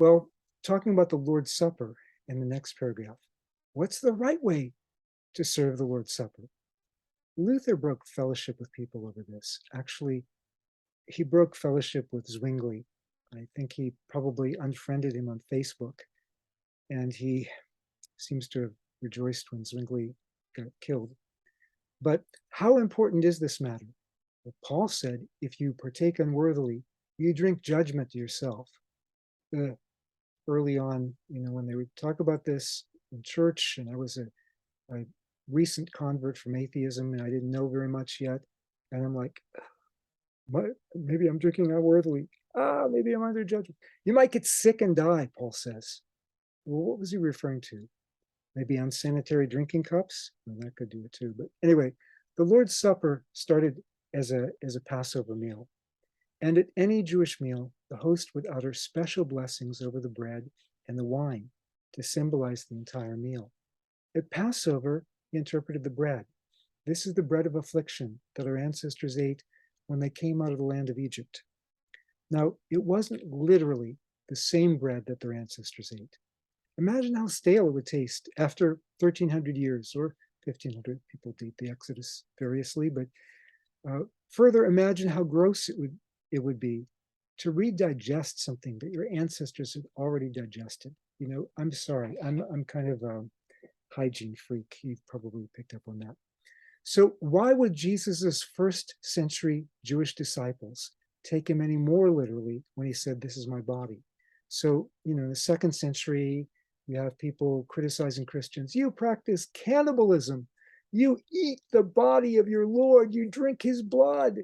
Well, talking about the Lord's Supper in the next paragraph, what's the right way to serve the Lord's Supper? Luther broke fellowship with people over this. Actually, he broke fellowship with Zwingli. I think he probably unfriended him on Facebook, and he seems to have rejoiced when Zwingli got killed. But how important is this matter? Well, Paul said, if you partake unworthily, you drink judgment to yourself. Uh, Early on, when they would talk about this in church, and I was a recent convert from atheism, and I didn't know very much yet. And I'm like, maybe I'm drinking unworthily. Maybe I'm under judgment. You might get sick and die, Paul says. Well, what was he referring to? Maybe unsanitary drinking cups? Well, that could do it too. But anyway, the Lord's Supper started as a Passover meal. And at any Jewish meal, the host would utter special blessings over the bread and the wine to symbolize the entire meal. At Passover, he interpreted the bread. This is the bread of affliction that our ancestors ate when they came out of the land of Egypt. Now, it wasn't literally the same bread that their ancestors ate. Imagine how stale it would taste after 1,300 years, or 1,500. People date the Exodus variously, but further, imagine how gross it would be to redigest something that your ancestors had already digested. I'm sorry, I'm kind of a hygiene freak. You've probably picked up on that. So why would Jesus's first century Jewish disciples take him any more literally when he said, "This is my body"? So, in the second century, you have people criticizing Christians. You practice cannibalism. You eat the body of your Lord. You drink his blood.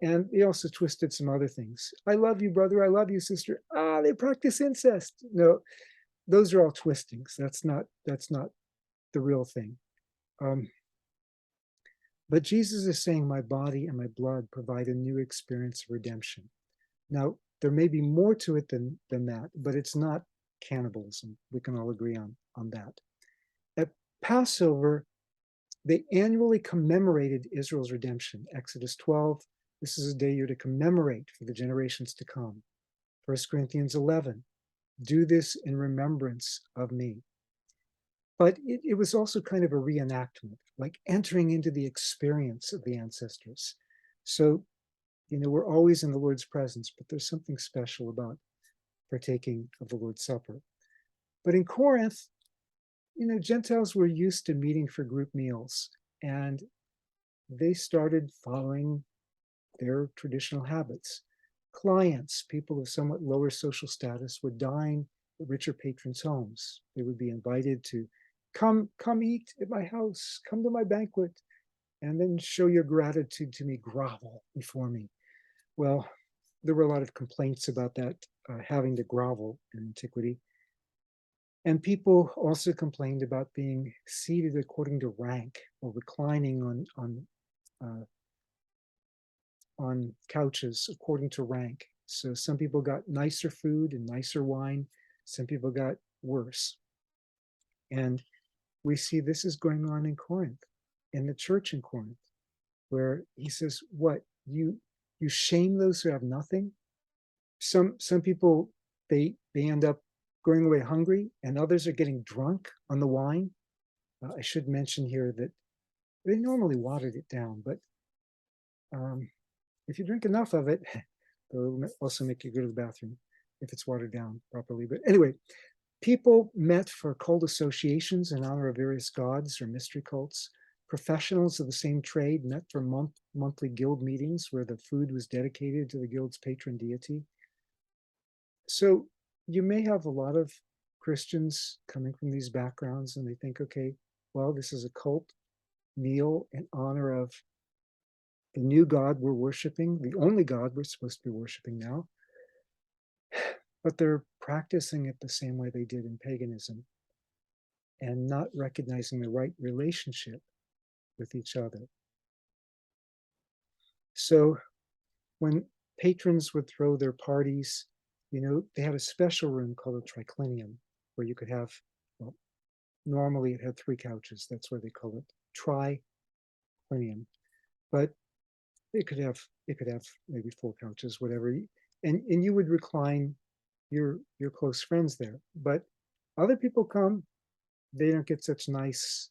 And he also twisted some other things. I love you, brother. I love you, sister. They practice incest. No, those are all twistings. That's not the real thing. But Jesus is saying, my body and my blood provide a new experience of redemption. Now, there may be more to it than that, but it's not cannibalism. We can all agree on that. At Passover, they annually commemorated Israel's redemption. Exodus 12, this is a day you're to commemorate for the generations to come. 1 Corinthians 11, do this in remembrance of me. But it was also kind of a reenactment, like entering into the experience of the ancestors. So, we're always in the Lord's presence, but there's something special about partaking of the Lord's Supper. But in Corinth, Gentiles were used to meeting for group meals, and they started following their traditional habits. Clients, people of somewhat lower social status, would dine at richer patrons' homes. They would be invited to come eat at my house, come to my banquet, and then show your gratitude to me, grovel before me. Well, there were a lot of complaints about that, having to grovel in antiquity. And people also complained about being seated according to rank or reclining on couches according to rank. So some people got nicer food and nicer wine. Some people got worse. And we see this is going on in Corinth, in the church in Corinth, where he says, what, you shame those who have nothing? Some people, they end up going away hungry, and others are getting drunk on the wine. I should mention here that they normally watered it down, but if you drink enough of it, it'll also make you go to the bathroom if it's watered down properly. But anyway, people met for cult associations in honor of various gods or mystery cults. Professionals of the same trade met for monthly guild meetings where the food was dedicated to the guild's patron deity. So you may have a lot of Christians coming from these backgrounds, and they think, okay, well, this is a cult meal in honor of the new God we're worshiping, the only God we're supposed to be worshiping now. But they're practicing it the same way they did in paganism and not recognizing the right relationship with each other. So when patrons would throw their parties, they had a special room called a triclinium where you could have, well, normally it had 3 couches. That's why they call it triclinium. But it could have maybe 4 couches, whatever. And you would recline your close friends there. But other people come, they don't get such nice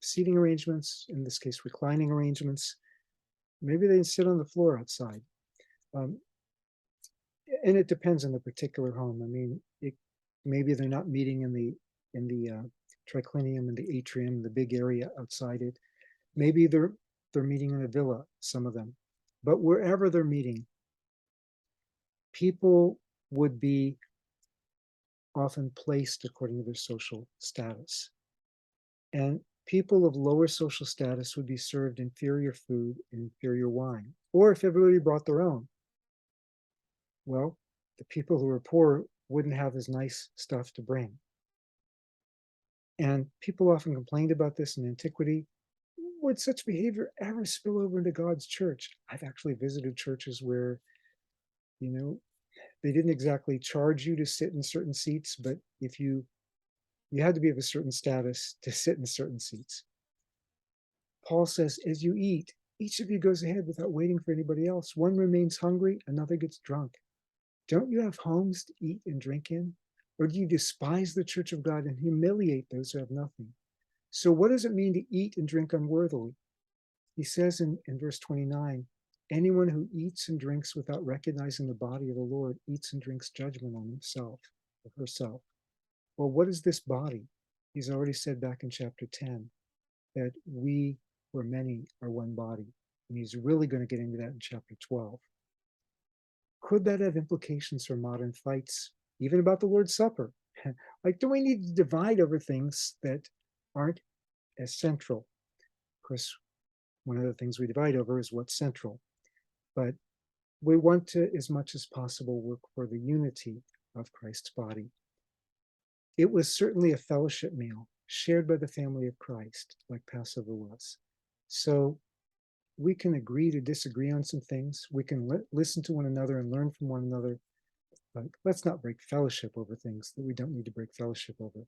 seating arrangements, in this case, reclining arrangements. Maybe they sit on the floor outside. Um, and it depends on the particular home. I mean, maybe they're not meeting in the triclinium, in the atrium, the big area outside it. Maybe they're meeting in a villa, some of them. But wherever they're meeting, people would be often placed according to their social status. And people of lower social status would be served inferior food and inferior wine. Or if everybody brought their own, well, the people who were poor wouldn't have as nice stuff to bring. And people often complained about this in antiquity. Would such behavior ever spill over into God's church? I've actually visited churches where, you know, they didn't exactly charge you to sit in certain seats, but if you had to be of a certain status to sit in certain seats. Paul says, as you eat, each of you goes ahead without waiting for anybody else. One remains hungry, another gets drunk. Don't you have homes to eat and drink in? Or do you despise the church of God and humiliate those who have nothing? So what does it mean to eat and drink unworthily? He says in verse 29, anyone who eats and drinks without recognizing the body of the Lord eats and drinks judgment on himself or herself. Well, what is this body? He's already said back in chapter 10 that we, or many, are one body. And he's really going to get into that in chapter 12. Could that have implications for modern fights, even about the Lord's Supper? Like, do we need to divide over things that aren't as central? Of course, one of the things we divide over is what's central. But we want to, as much as possible, work for the unity of Christ's body. It was certainly a fellowship meal shared by the family of Christ, like Passover was. So we can agree to disagree on some things. We can listen to one another and learn from one another. But let's not break fellowship over things that we don't need to break fellowship over.